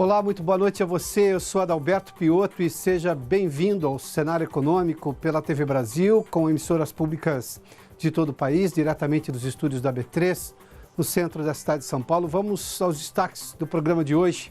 Olá, muito boa noite a você. Eu sou Adalberto Piotto e seja bem-vindo ao Cenário Econômico pela TV Brasil, com emissoras públicas de todo o país, diretamente dos estúdios da B3, no centro da cidade de São Paulo. Vamos aos destaques do programa de hoje.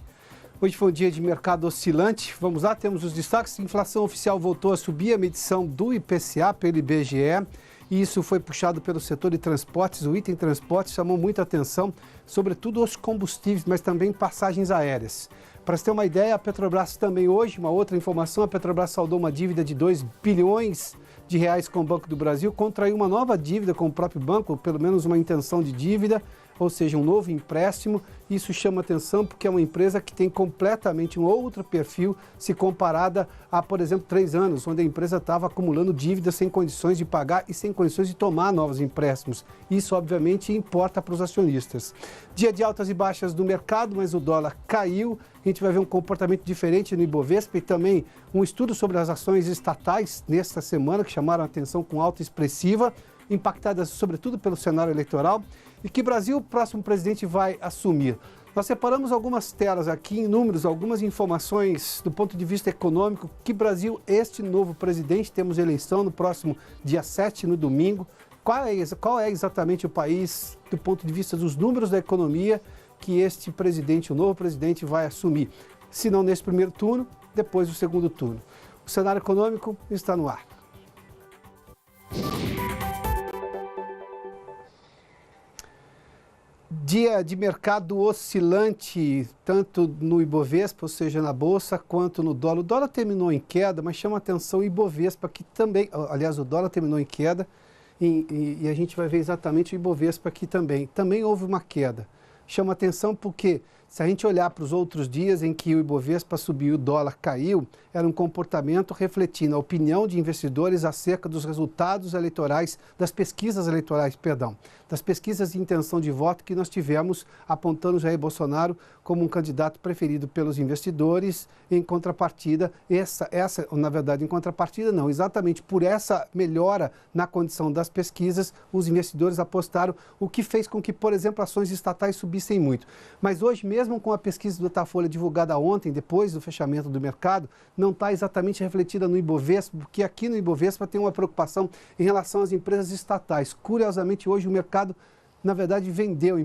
Hoje foi um dia de mercado oscilante. Vamos lá, temos os destaques. A inflação oficial voltou a subir, a medição do IPCA pelo IBGE. E isso foi puxado pelo setor de transportes. O item transportes chamou muita atenção, sobretudo os combustíveis, mas também passagens aéreas. Para você ter uma ideia, a Petrobras também hoje, uma outra informação, a Petrobras saldou uma dívida de 2 bilhões de reais com o Banco do Brasil, contraiu uma nova dívida com o próprio banco, ou pelo menos uma intenção de dívida, ou seja, um novo empréstimo. Isso chama atenção porque é uma empresa que tem completamente um outro perfil se comparada a, por exemplo, 3 anos, onde a empresa estava acumulando dívidas sem condições de pagar e sem condições de tomar novos empréstimos. Isso, obviamente, importa para os acionistas. Dia de altas e baixas do mercado, mas o dólar caiu. A gente vai ver um comportamento diferente no Ibovespa e também um estudo sobre as ações estatais nesta semana, que chamaram a atenção com alta expressiva, impactadas sobretudo pelo cenário eleitoral. E que Brasil o próximo presidente vai assumir? Nós separamos algumas telas aqui em números, algumas informações do ponto de vista econômico. Que Brasil este novo presidente? Temos eleição no próximo dia 7, no domingo. Qual é exatamente o país, do ponto de vista dos números da economia, que este presidente, o novo presidente, vai assumir? Se não nesse primeiro turno, depois do segundo turno. O cenário econômico está no ar. Dia de mercado oscilante, tanto no Ibovespa, ou seja, na Bolsa, quanto no dólar. O dólar terminou em queda, mas chama atenção o Ibovespa, que também, aliás, o dólar terminou em queda, e a gente vai ver exatamente o Ibovespa aqui também. Também houve uma queda. Chama atenção porque, se a gente olhar para os outros dias em que o Ibovespa subiu e o dólar caiu, era um comportamento refletindo a opinião de investidores acerca dos resultados eleitorais, das pesquisas eleitorais, das pesquisas de intenção de voto que nós tivemos apontando Jair Bolsonaro como um candidato preferido pelos investidores. Em contrapartida, na verdade, em contrapartida não, exatamente por essa melhora na condição das pesquisas, os investidores apostaram, o que fez com que, por exemplo, ações estatais subissem muito. Mas hoje, mesmo com a pesquisa do Datafolha divulgada ontem, depois do fechamento do mercado, não está exatamente refletida no Ibovespa, porque aqui no Ibovespa tem uma preocupação em relação às empresas estatais. Curiosamente, hoje o mercado, na verdade, vendeu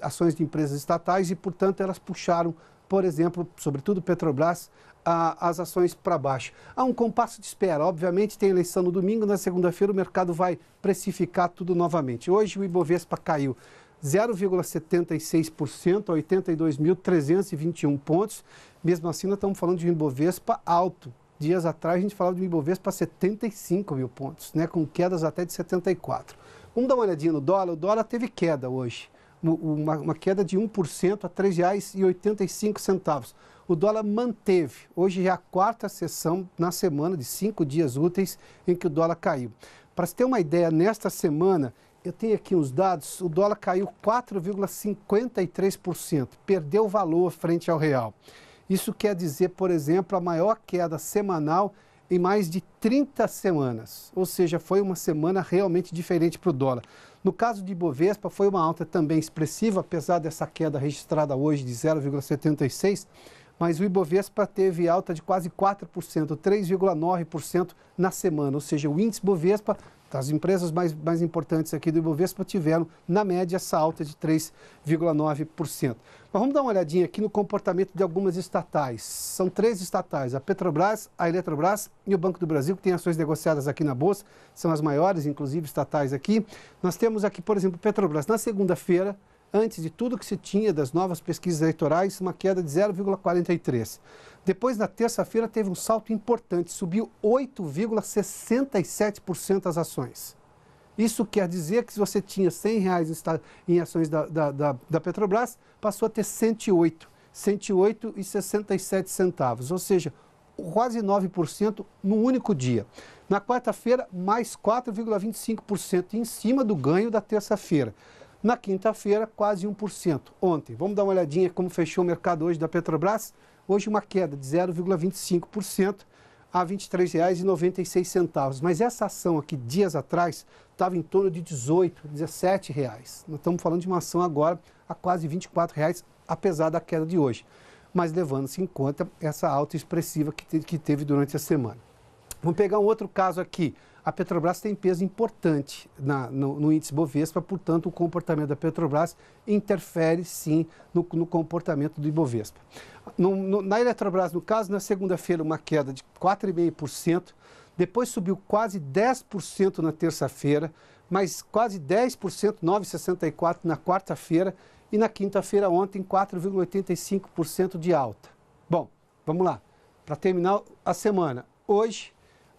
ações de empresas estatais e, portanto, elas puxaram, por exemplo, sobretudo Petrobras, as ações para baixo. Há um compasso de espera. Obviamente, tem eleição no domingo, na segunda-feira o mercado vai precificar tudo novamente. Hoje o Ibovespa caiu 0,76% a 82.321 pontos. Mesmo assim, nós estamos falando de um Ibovespa alto. Dias atrás, a gente falava de um Ibovespa a 75 mil pontos, né, com quedas até de 74. Vamos dar uma olhadinha no dólar. O dólar teve queda hoje, uma queda de 1% a R$ 3,85. O dólar manteve. Hoje é a quarta sessão na semana de 5 dias úteis em que o dólar caiu. Para você ter uma ideia, nesta semana, eu tenho aqui os dados, o dólar caiu 4,53%, perdeu valor frente ao real. Isso quer dizer, por exemplo, a maior queda semanal em mais de 30 semanas, ou seja, foi uma semana realmente diferente para o dólar. No caso de Ibovespa, foi uma alta também expressiva, apesar dessa queda registrada hoje de 0,76%, mas o Ibovespa teve alta de quase 4%, 3,9% na semana, ou seja, o índice Ibovespa, as empresas mais importantes aqui do Ibovespa tiveram, na média, essa alta de 3,9%. Mas vamos dar uma olhadinha aqui no comportamento de algumas estatais. São 3 estatais, a Petrobras, a Eletrobras e o Banco do Brasil, que tem ações negociadas aqui na Bolsa, são as maiores, inclusive, estatais aqui. Nós temos aqui, por exemplo, Petrobras, na segunda-feira, antes de tudo que se tinha das novas pesquisas eleitorais, uma queda de 0,43%. Depois, na terça-feira, teve um salto importante, subiu 8,67% as ações. Isso quer dizer que se você tinha R$100 em ações da Petrobras, passou a ter 108,67 centavos, ou seja, quase 9% no único dia. Na quarta-feira, mais 4,25% em cima do ganho da terça-feira. Na quinta-feira, quase 1%. Ontem, vamos dar uma olhadinha como fechou o mercado hoje da Petrobras. Hoje uma queda de 0,25% a R$ 23,96. Mas essa ação aqui, dias atrás, estava em torno de R$18, R$17. Nós estamos falando de uma ação agora a quase R$24, apesar da queda de hoje. mas levando-se em conta essa alta expressiva que teve durante a semana. Vamos pegar um outro caso aqui. A Petrobras tem peso importante no índice Bovespa, portanto, o comportamento da Petrobras interfere, sim, no comportamento do Ibovespa. Na Eletrobras, no caso, na segunda-feira, uma queda de 4,5%, depois subiu quase 10% na terça-feira, mas quase 10%, 9,64% na quarta-feira, e na quinta-feira, ontem, 4,85% de alta. Bom, vamos lá. Para terminar a semana, hoje,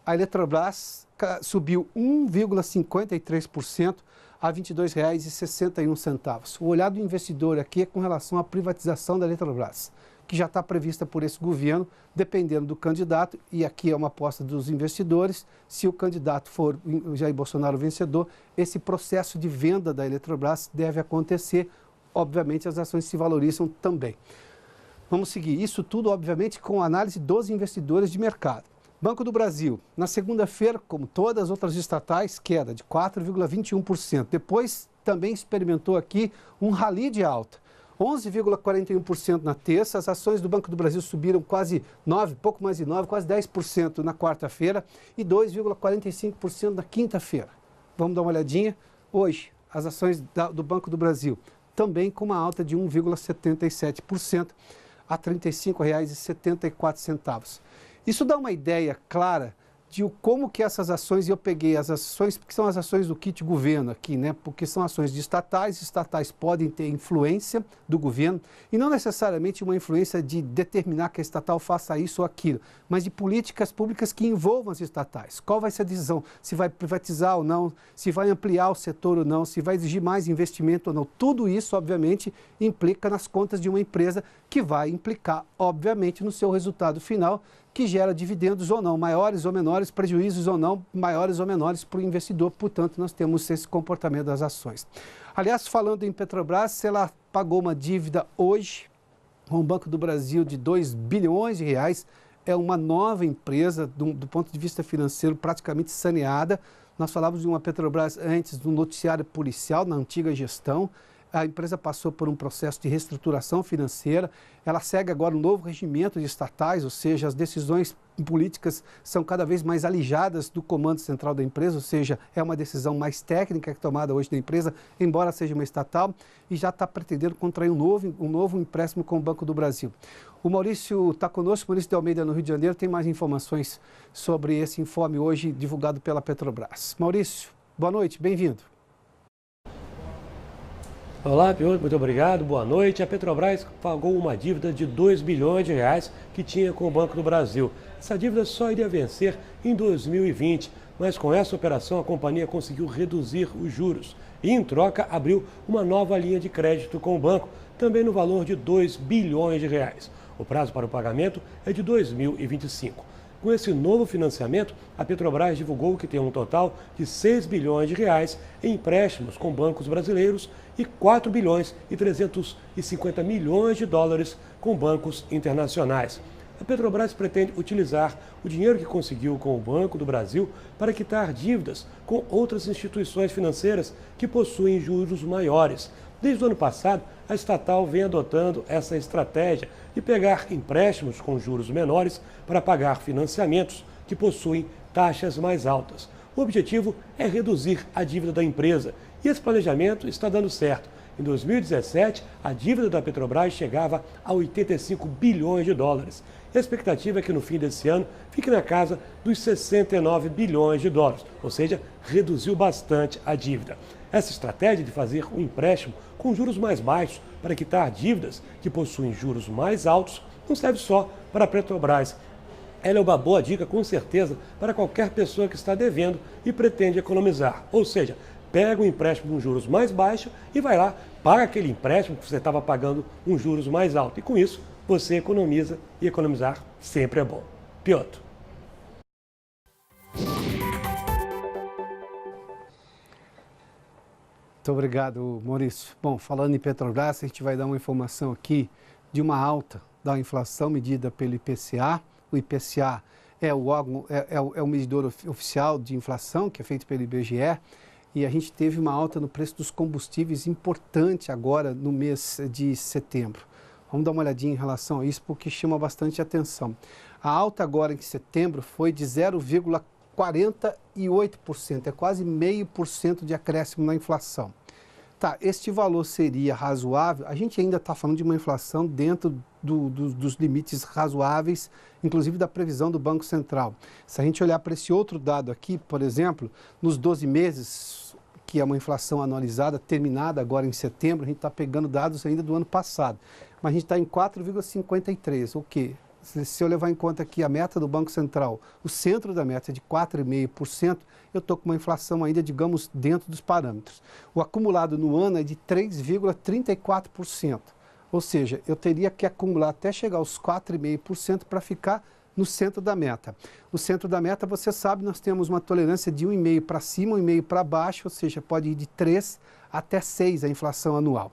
a Eletrobras subiu 1,53% a R$ 22,61. O olhar do investidor aqui é com relação à privatização da Eletrobras, que já está prevista por esse governo, dependendo do candidato, e aqui é uma aposta dos investidores. Se o candidato for Jair Bolsonaro vencedor, esse processo de venda da Eletrobras deve acontecer. Obviamente, as ações se valorizam também. Vamos seguir isso tudo, obviamente, com a análise dos investidores de mercado. Banco do Brasil, na segunda-feira, como todas as outras estatais, queda de 4,21%. Depois também experimentou aqui um rally de alta, 11,41% na terça. As ações do Banco do Brasil subiram quase 9%, pouco mais de 9%, quase 10% na quarta-feira e 2,45% na quinta-feira. Vamos dar uma olhadinha. Hoje, as ações do Banco do Brasil também com uma alta de 1,77% a R$ 35,74. Isso dá uma ideia clara de como que essas ações, e eu peguei as ações, que são as ações do kit governo aqui, né? Porque são ações de estatais podem ter influência do governo, e não necessariamente uma influência de determinar que a estatal faça isso ou aquilo, mas de políticas públicas que envolvam as estatais. Qual vai ser a decisão? Se vai privatizar ou não, se vai ampliar o setor ou não, se vai exigir mais investimento ou não. Tudo isso, obviamente, implica nas contas de uma empresa, que vai implicar, obviamente, no seu resultado final, que gera dividendos ou não, maiores ou menores, prejuízos ou não, maiores ou menores para o investidor. Portanto, nós temos esse comportamento das ações. Aliás, falando em Petrobras, ela pagou uma dívida hoje com o Banco do Brasil de 2 bilhões de reais. É uma nova empresa, do ponto de vista financeiro, praticamente saneada. Nós falávamos de uma Petrobras antes do noticiário policial, na antiga gestão. A empresa passou por um processo de reestruturação financeira, ela segue agora um novo regimento de estatais, ou seja, as decisões políticas são cada vez mais alijadas do comando central da empresa, ou seja, é uma decisão mais técnica que é tomada hoje da empresa, embora seja uma estatal, e já está pretendendo contrair um novo empréstimo com o Banco do Brasil. O Maurício está conosco, Maurício de Almeida, no Rio de Janeiro, tem mais informações sobre esse informe hoje divulgado pela Petrobras. Maurício, boa noite, bem-vindo. Olá, Piotr, muito obrigado, boa noite. A Petrobras pagou uma dívida de 2 bilhões de reais que tinha com o Banco do Brasil. Essa dívida só iria vencer em 2020, mas com essa operação a companhia conseguiu reduzir os juros e, em troca, abriu uma nova linha de crédito com o banco, também no valor de 2 bilhões de reais. O prazo para o pagamento é de 2025. Com esse novo financiamento, a Petrobras divulgou que tem um total de 6 bilhões de reais em empréstimos com bancos brasileiros e 4 bilhões e 350 milhões de dólares com bancos internacionais. A Petrobras pretende utilizar o dinheiro que conseguiu com o Banco do Brasil para quitar dívidas com outras instituições financeiras que possuem juros maiores. Desde o ano passado, a estatal vem adotando essa estratégia de pegar empréstimos com juros menores para pagar financiamentos que possuem taxas mais altas. O objetivo é reduzir a dívida da empresa e esse planejamento está dando certo. Em 2017, a dívida da Petrobras chegava a 85 bilhões de dólares. E a expectativa é que no fim desse ano fique na casa dos 69 bilhões de dólares, ou seja, reduziu bastante a dívida. Essa estratégia de fazer um empréstimo com juros mais baixos para quitar dívidas que possuem juros mais altos não serve só para a Petrobras. Ela é uma boa dica, com certeza, para qualquer pessoa que está devendo e pretende economizar. Ou seja, pega um empréstimo com juros mais baixos e vai lá, paga aquele empréstimo que você estava pagando um juros mais alto. E com isso, você economiza, e economizar sempre é bom. Piotr. Muito obrigado, Maurício. Bom, falando em Petrobras, a gente vai dar uma informação aqui de uma alta da inflação medida pelo IPCA. O IPCA é o medidor oficial de inflação, que é feito pelo IBGE, e a gente teve uma alta no preço dos combustíveis importante agora no mês de setembro. Vamos dar uma olhadinha em relação a isso, porque chama bastante atenção. A alta agora em setembro foi de 0,48%, é quase 0,5% de acréscimo na inflação. Tá, este valor seria razoável? A gente ainda está falando de uma inflação dentro dos limites razoáveis, inclusive da previsão do Banco Central. Se a gente olhar para esse outro dado aqui, por exemplo, nos 12 meses, que é uma inflação anualizada, terminada agora em setembro, a gente está pegando dados ainda do ano passado, mas a gente está em 4,53%, o quê? Se eu levar em conta que a meta do Banco Central, o centro da meta é de 4,5%, eu estou com uma inflação ainda, digamos, dentro dos parâmetros. O acumulado no ano é de 3,34%, ou seja, eu teria que acumular até chegar aos 4,5% para ficar no centro da meta. O centro da meta, você sabe, nós temos uma tolerância de 1,5% para cima, 1,5% para baixo, ou seja, pode ir de 3 até 6 a inflação anual.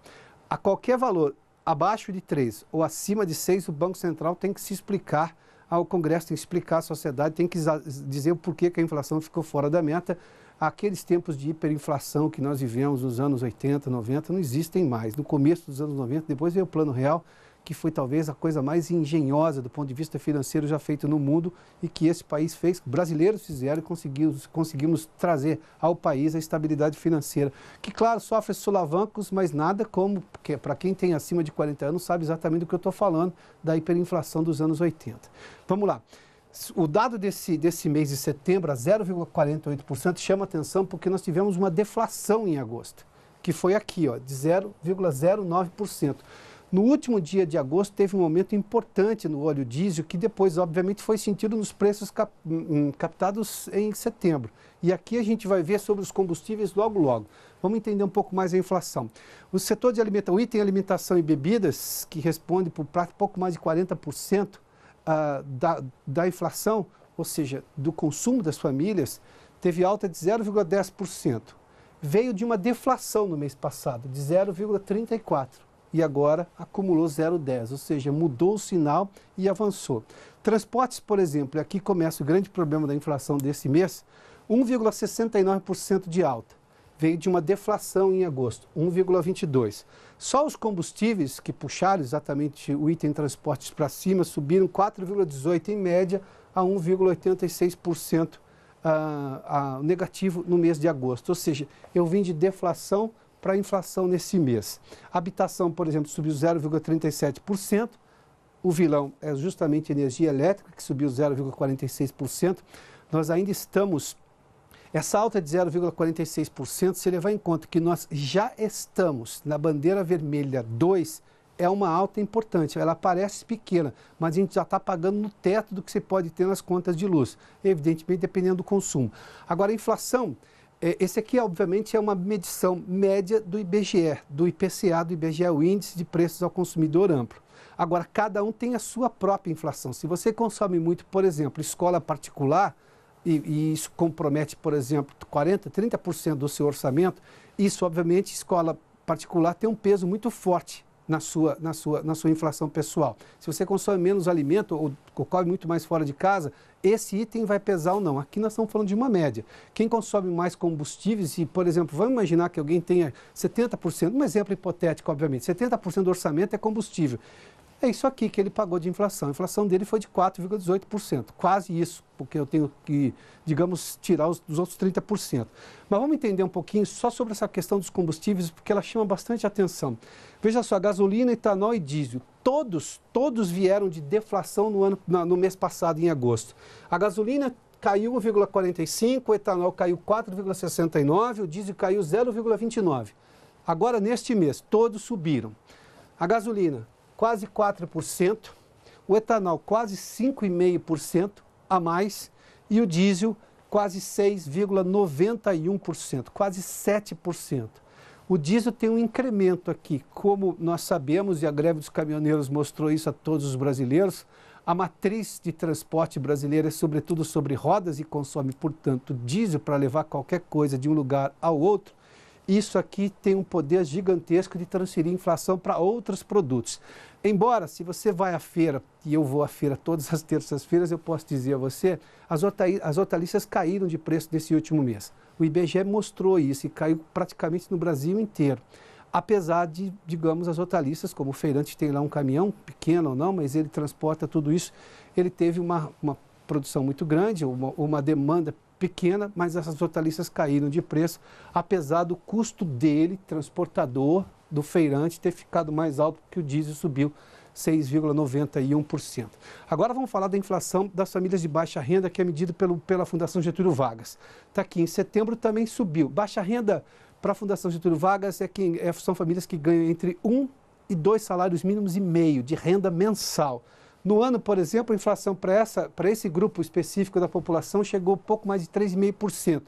A qualquer valor abaixo de 3 ou acima de 6, o Banco Central tem que se explicar ao Congresso, tem que explicar à sociedade, tem que dizer o porquê que a inflação ficou fora da meta. Aqueles tempos de hiperinflação que nós vivemos nos anos 80, 90, não existem mais. No começo dos anos 90, depois veio o Plano Real, que foi talvez a coisa mais engenhosa do ponto de vista financeiro já feito no mundo e que esse país fez, brasileiros fizeram e conseguimos trazer ao país a estabilidade financeira, que claro, sofre solavancos, mas nada como, para quem tem acima de 40 anos sabe exatamente do que eu estou falando, da hiperinflação dos anos 80. Vamos lá. O dado desse mês de setembro, a 0,48%, chama atenção porque nós tivemos uma deflação em agosto, que foi aqui, ó, de 0,09%. No último dia de agosto teve um momento importante no óleo diesel que depois, obviamente, foi sentido nos preços captados em setembro. E aqui a gente vai ver sobre os combustíveis logo, logo. Vamos entender um pouco mais a inflação. O setor de alimentação, o item alimentação e bebidas, que responde por pouco mais de 40% da inflação, ou seja, do consumo das famílias, teve alta de 0,10%. Veio de uma deflação no mês passado, de 0,34%. E agora acumulou 0,10, ou seja, mudou o sinal e avançou. Transportes, por exemplo, aqui começa o grande problema da inflação desse mês, 1,69% de alta. Veio de uma deflação em agosto, 1,22%. Só os combustíveis que puxaram exatamente o item transportes para cima subiram 4,18% em média a 1,86% negativo no mês de agosto. Ou seja, eu vim de deflação para a inflação nesse mês. A habitação, por exemplo, subiu 0,37%. O vilão é justamente a energia elétrica, que subiu 0,46%. Nós ainda estamos... Essa alta de 0,46%, se levar em conta que nós já estamos na bandeira vermelha 2, é uma alta importante. Ela parece pequena, mas a gente já está pagando no teto do que você pode ter nas contas de luz, evidentemente dependendo do consumo. Agora, a inflação... Esse aqui, obviamente, é uma medição média do IBGE, do IPCA, do IBGE, o Índice de Preços ao Consumidor Amplo. Agora, cada um tem a sua própria inflação. Se você consome muito, por exemplo, escola particular, e isso compromete, por exemplo, 40%, 30% do seu orçamento, isso, obviamente, escola particular tem um peso muito forte na sua inflação pessoal. Se você consome menos alimento ou come muito mais fora de casa, esse item vai pesar ou não. Aqui nós estamos falando de uma média. Quem consome mais combustíveis, e, por exemplo, vamos imaginar que alguém tenha 70%, um exemplo hipotético, obviamente, 70% do orçamento é combustível. É isso aqui que ele pagou de inflação. A inflação dele foi de 4,18%, quase isso, porque eu tenho que, digamos, tirar os outros 30%. Mas vamos entender um pouquinho só sobre essa questão dos combustíveis, porque ela chama bastante atenção. Veja só, gasolina, etanol e diesel, todos vieram de deflação no mês passado, em agosto. A gasolina caiu 1,45%, o etanol caiu 4,69%, o diesel caiu 0,29%. Agora, neste mês, todos subiram. A gasolina, quase 4%, o etanol quase 5,5% a mais e o diesel quase 6,91%, quase 7%. O diesel tem um incremento aqui, como nós sabemos, e a greve dos caminhoneiros mostrou isso a todos os brasileiros, a matriz de transporte brasileira é sobretudo sobre rodas e consome, portanto, diesel para levar qualquer coisa de um lugar ao outro. Isso aqui tem um poder gigantesco de transferir inflação para outros produtos. Embora, se você vai à feira, e eu vou à feira todas as terças-feiras, eu posso dizer a você, as hortaliças caíram de preço nesse último mês. O IBGE mostrou isso e caiu praticamente no Brasil inteiro. apesar de, digamos, as hortaliças, como o feirante tem lá um caminhão, pequeno ou não, mas ele transporta tudo isso, ele teve uma produção muito grande, uma demanda pequena, mas essas hortaliças caíram de preço, apesar do custo dele, transportador, do feirante, ter ficado mais alto, porque o diesel subiu 6,91%. Agora vamos falar da inflação das famílias de baixa renda, que é medida pela Fundação Getúlio Vargas. Está aqui, em setembro também subiu. Baixa renda para a Fundação Getúlio Vargas são famílias que ganham entre 1 e 2 salários mínimos e meio de renda mensal. No ano, por exemplo, a inflação para esse grupo específico da população chegou a pouco mais de 3,5%.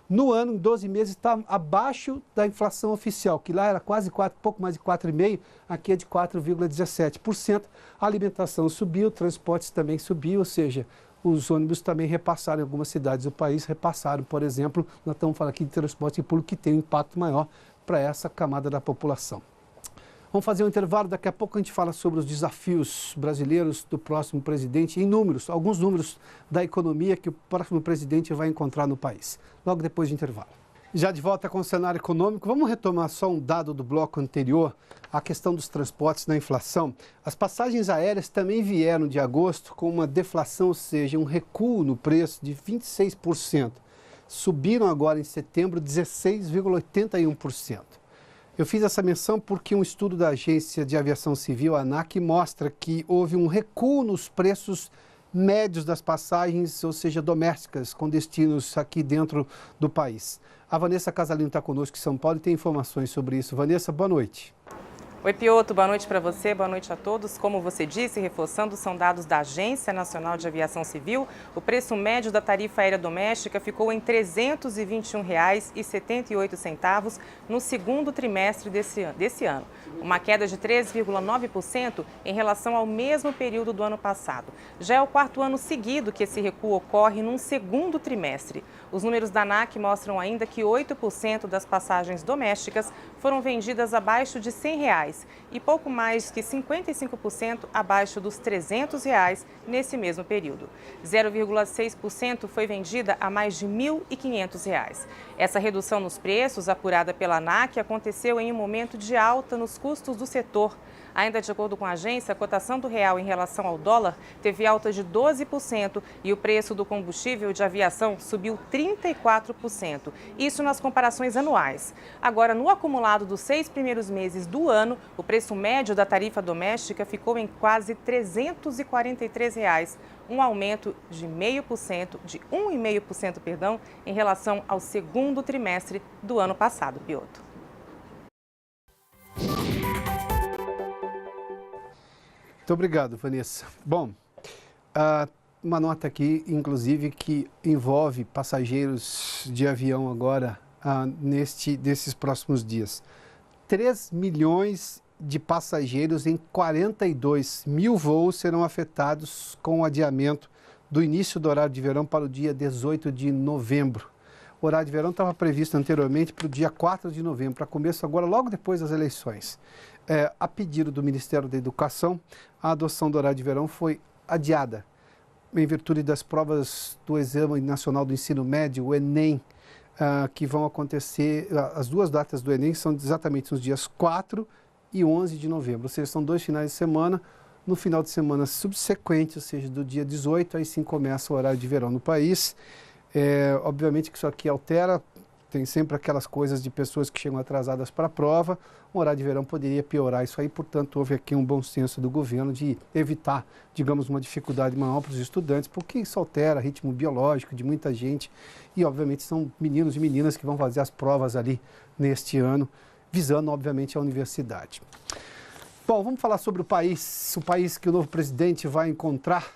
No ano, em 12 meses, está abaixo da inflação oficial, que lá era quase 4, pouco mais de 4,5%, aqui é de 4,17%. A alimentação subiu, transportes também subiu, ou seja, os ônibus também repassaram em algumas cidades do país, repassaram, por exemplo, nós estamos falando aqui de transporte público que tem um impacto maior para essa camada da população. Vamos fazer um intervalo, daqui a pouco a gente fala sobre os desafios brasileiros do próximo presidente, em números, alguns números da economia que o próximo presidente vai encontrar no país. Logo depois do intervalo. Já de volta com o cenário econômico, vamos retomar só um dado do bloco anterior, a questão dos transportes na inflação. As passagens aéreas também vieram de agosto com uma deflação, ou seja, um recuo no preço de 26%. Subiram agora em setembro 16,81%. Eu fiz essa menção porque um estudo da Agência de Aviação Civil, a ANAC, mostra que houve um recuo nos preços médios das passagens, ou seja, domésticas, com destinos aqui dentro do país. A Vanessa Casalino está conosco em São Paulo e tem informações sobre isso. Vanessa, boa noite. Oi, Piotr, boa noite para você, boa noite a todos. Como você disse, reforçando, são dados da Agência Nacional de Aviação Civil. O preço médio da tarifa aérea doméstica ficou em R$ 321,78 no segundo trimestre desse ano, uma queda de 3,9% em relação ao mesmo período do ano passado. Já é o quarto ano seguido que esse recuo ocorre num segundo trimestre. Os números da ANAC mostram ainda que 8% das passagens domésticas foram vendidas abaixo de R$ 100 e pouco mais que 55% abaixo dos R$ 300 nesse mesmo período. 0,6% foi vendida a mais de R$ 1.500. Essa redução nos preços, apurada pela ANAC, aconteceu em um momento de alta nos custos do setor. Ainda de acordo com a agência, a cotação do real em relação ao dólar teve alta de 12% e o preço do combustível de aviação subiu 34%. Isso nas comparações anuais. Agora, no acumulado dos 6 primeiros meses do ano, o preço médio da tarifa doméstica ficou em quase R$ 343, um aumento de 1,5%, em relação ao segundo trimestre do ano passado, Piotr. Muito obrigado, Vanessa. Bom, uma nota aqui, inclusive, que envolve passageiros de avião agora nesses próximos dias. 3 milhões de passageiros em 42 mil voos serão afetados com o adiamento do início do horário de verão para o dia 18 de novembro. O horário de verão estava previsto anteriormente para o dia 4 de novembro, para começo agora, logo depois das eleições. A pedido do Ministério da Educação, a adoção do horário de verão foi adiada, em virtude das provas do Exame Nacional do Ensino Médio, o Enem, que vão acontecer, as duas datas do Enem são exatamente nos dias 4 e 11 de novembro, ou seja, são 2 finais de semana. No final de semana subsequente, ou seja, do dia 18, aí sim começa o horário de verão no país. Obviamente que isso aqui altera, tem sempre aquelas coisas de pessoas que chegam atrasadas para a prova. O horário de verão poderia piorar isso aí, portanto, houve aqui um bom senso do governo de evitar, digamos, uma dificuldade maior para os estudantes, porque isso altera o ritmo biológico de muita gente e, obviamente, são meninos e meninas que vão fazer as provas ali neste ano, visando, obviamente, a universidade. Bom, vamos falar sobre o país que o novo presidente vai encontrar.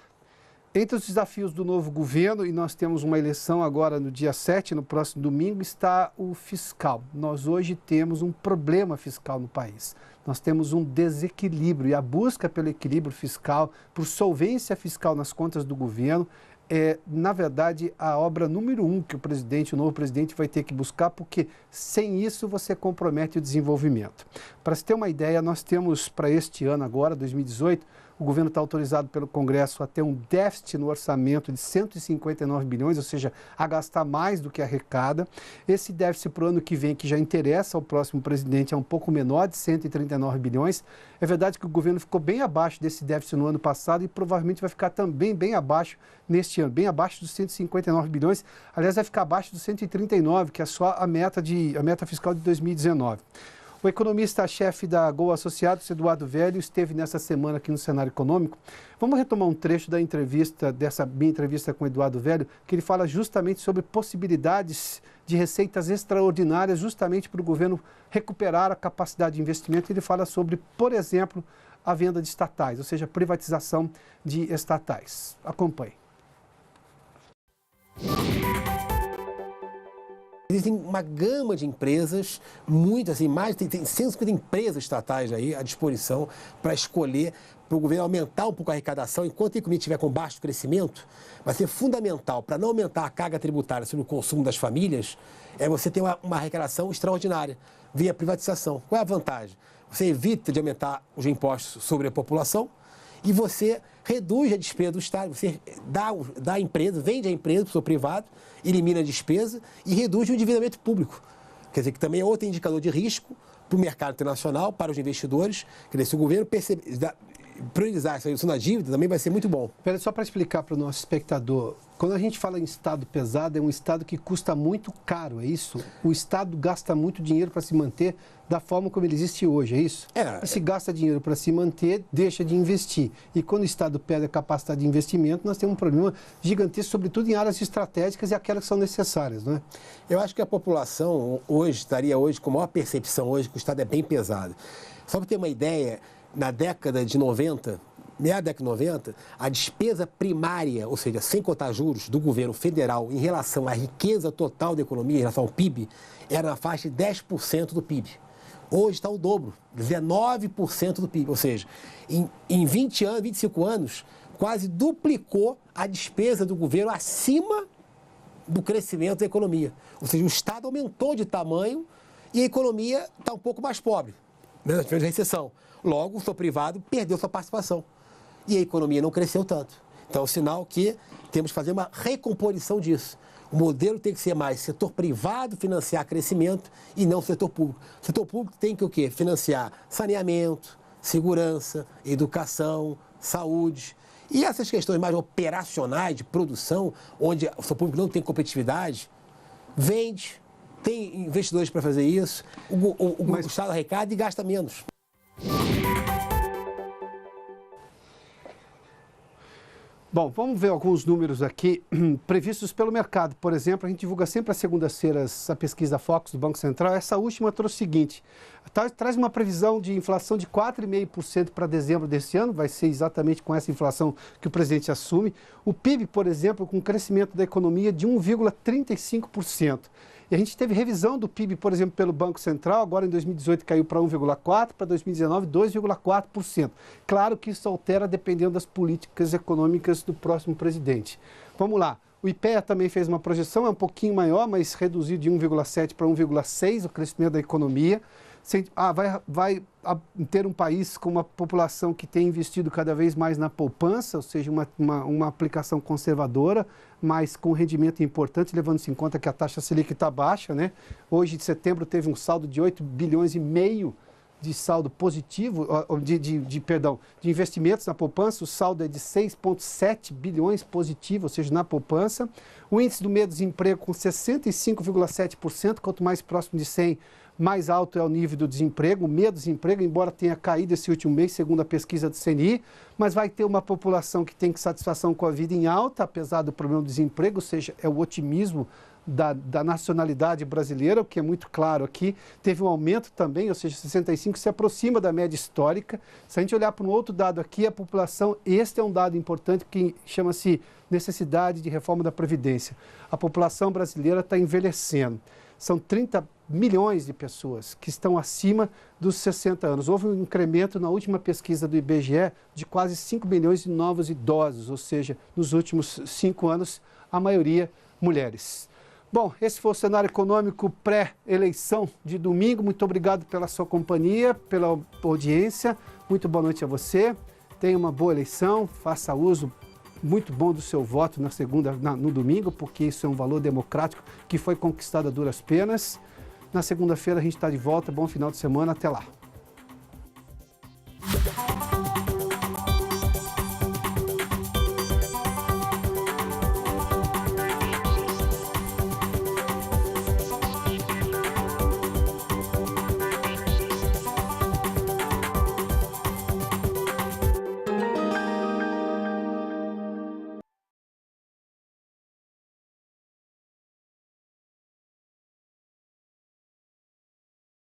Entre os desafios do novo governo, e nós temos uma eleição agora no dia 7, no próximo domingo, está o fiscal. Nós hoje temos um problema fiscal no país. Nós temos um desequilíbrio e a busca pelo equilíbrio fiscal, por solvência fiscal nas contas do governo, é, na verdade, a obra número 1 que o novo presidente vai ter que buscar, porque sem isso você compromete o desenvolvimento. Para se ter uma ideia, nós temos para este ano agora, 2018, O governo está autorizado pelo Congresso a ter um déficit no orçamento de 159 bilhões, ou seja, a gastar mais do que arrecada. Esse déficit para o ano que vem, que já interessa ao próximo presidente, é um pouco menor, de 139 bilhões. É verdade que o governo ficou bem abaixo desse déficit no ano passado e provavelmente vai ficar também bem abaixo neste ano, bem abaixo dos 159 bilhões. Aliás, vai ficar abaixo dos 139, que é só a meta fiscal de 2019. O economista-chefe da Gol Associados, Eduardo Velho, esteve nessa semana aqui no Cenário Econômico. Vamos retomar um trecho da entrevista, dessa minha entrevista com o Eduardo Velho, que ele fala justamente sobre possibilidades de receitas extraordinárias, justamente para o governo recuperar a capacidade de investimento. Ele fala sobre, por exemplo, a venda de estatais, ou seja, a privatização de estatais. Acompanhe. Existem uma gama de empresas, muitas, assim, tem 150 empresas estatais aí à disposição para escolher, para o governo aumentar um pouco a arrecadação. Enquanto a economia estiver com baixo crescimento, vai ser fundamental para não aumentar a carga tributária sobre o consumo das famílias, é você ter uma arrecadação extraordinária via privatização. Qual é a vantagem? Você evita de aumentar os impostos sobre a população e você reduz a despesa do Estado, você dá a empresa, vende a empresa para o seu privado, elimina a despesa e reduz o endividamento público. Quer dizer, que também é outro indicador de risco para o mercado internacional, para os investidores. Quer dizer, se o governo priorizar essa redução da dívida, também vai ser muito bom. Pera, só para explicar para o nosso espectador, quando a gente fala em Estado pesado, é um Estado que custa muito caro, é isso? O Estado gasta muito dinheiro para se manter da forma como ele existe hoje, é isso? E se gasta dinheiro para se manter, deixa de investir. E quando o Estado perde a capacidade de investimento, nós temos um problema gigantesco, sobretudo em áreas estratégicas e aquelas que são necessárias, não é? Eu acho que a população estaria com a maior percepção hoje que o Estado é bem pesado. Só para ter uma ideia, na década de 90, meia década de 90, a despesa primária, ou seja, sem contar juros, do governo federal em relação à riqueza total da economia, em relação ao PIB, era na faixa de 10% do PIB. Hoje está o dobro, 19% do PIB. Ou seja, em 20 anos, 25 anos, quase duplicou a despesa do governo acima do crescimento da economia. Ou seja, o Estado aumentou de tamanho e a economia está um pouco mais pobre, né? Tivemos recessão. Logo, o setor privado perdeu sua participação. E a economia não cresceu tanto. Então, é um sinal que temos que fazer uma recomposição disso. O modelo tem que ser mais setor privado financiar crescimento e não setor público. O setor público tem que o quê? Financiar saneamento, segurança, educação, saúde. E essas questões mais operacionais de produção, onde o setor público não tem competitividade, vende, tem investidores para fazer isso, o Estado arrecada e gasta menos. Bom, vamos ver alguns números aqui previstos pelo mercado. Por exemplo, a gente divulga sempre às segundas-feiras a pesquisa Focus do Banco Central. Essa última trouxe o seguinte, traz uma previsão de inflação de 4,5% para dezembro desse ano, vai ser exatamente com essa inflação que o presidente assume. O PIB, por exemplo, com crescimento da economia de 1,35%. E a gente teve revisão do PIB, por exemplo, pelo Banco Central, agora em 2018 caiu para 1,4%, para 2019 2,4%. Claro que isso altera dependendo das políticas econômicas do próximo presidente. Vamos lá, o IPEA também fez uma projeção, é um pouquinho maior, mas reduziu de 1,7% para 1,6% o crescimento da economia. Vai ter um país com uma população que tem investido cada vez mais na poupança, ou seja, uma aplicação conservadora, mas com rendimento importante, levando-se em conta que a taxa Selic está baixa, né? Hoje, de setembro, teve um saldo de 8,5 bilhões de saldo positivo, de investimentos na poupança. O saldo é de 6,7 bilhões positivo, ou seja, na poupança. O índice do meio-desemprego com 65,7%, quanto mais próximo de 100, mais alto é o nível do desemprego. O meio-desemprego, embora tenha caído esse último mês, segundo a pesquisa do CNI, mas vai ter uma população que tem satisfação com a vida em alta, apesar do problema do desemprego, ou seja, é o otimismo da nacionalidade brasileira, o que é muito claro aqui. Teve um aumento também, ou seja, 65 se aproxima da média histórica. Se a gente olhar para um outro dado aqui, a população, este é um dado importante que chama-se necessidade de reforma da Previdência. A população brasileira está envelhecendo. São 30 milhões de pessoas que estão acima dos 60 anos. Houve um incremento na última pesquisa do IBGE de quase 5 milhões de novos idosos, ou seja, nos últimos 5 anos, a maioria mulheres. Bom, esse foi o cenário econômico pré-eleição de domingo. Muito obrigado pela sua companhia, pela audiência. Muito boa noite a você. tenha uma boa eleição, faça uso muito bom do seu voto no domingo, porque isso é um valor democrático que foi conquistado a duras penas. Na segunda-feira a gente está de volta. Bom final de semana. Até lá.